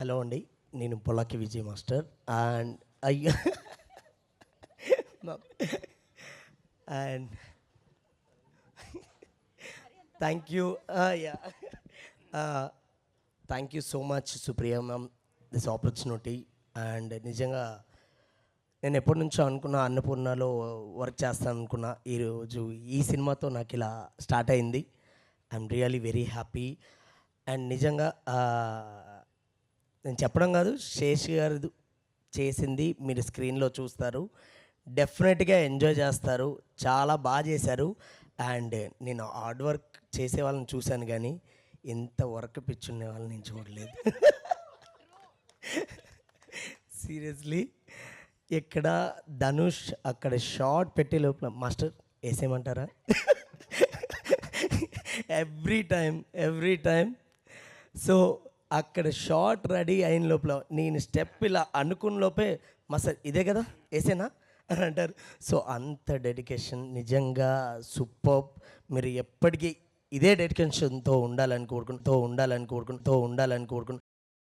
Hello అండి. నేను Polaki Vijay master and అయ్యో and thank you. Yeah thank you so much Supriya ma'am this opportunity. And నిజంగా నేను ఎప్పటి నుంచో అనుకున్నా అన్నపూర్ణలో వర్క్ చేస్తాను అనుకున్నా. ఈరోజు ఈ సినిమాతో నాకు ఇలా స్టార్ట్ అయింది. I'm really very happy. And నిజంగా నేను చెప్పడం కాదు, శేష్ గారు చేసింది మీరు స్క్రీన్లో చూస్తారు, డెఫినెట్గా ఎంజాయ్ చేస్తారు. చాలా బాగా చేశారు. అండ్ నేను హార్డ్ వర్క్ చేసే వాళ్ళని చూశాను కానీ ఇంత వర్క్ పిచ్చునే వాళ్ళని నేను చూడలేదు. సీరియస్లీ ఇక్కడ ధనుష్ అక్కడ షార్ట్ పెట్టే లోపల మాస్టర్ వేసేయమంటారా? Every time. సో అక్కడ షార్ట్ రెడీ అయిన లోపల నేను స్టెప్ ఇలా అనుకున్న లోపే మాస్టర్ ఇదే కదా వేసేనా అని అంటారు. సో అంత డెడికేషన్ నిజంగా సూపర్. మీరు ఎప్పటికీ ఇదే డెడికేషన్తో ఉండాలని కోరుకుంటూ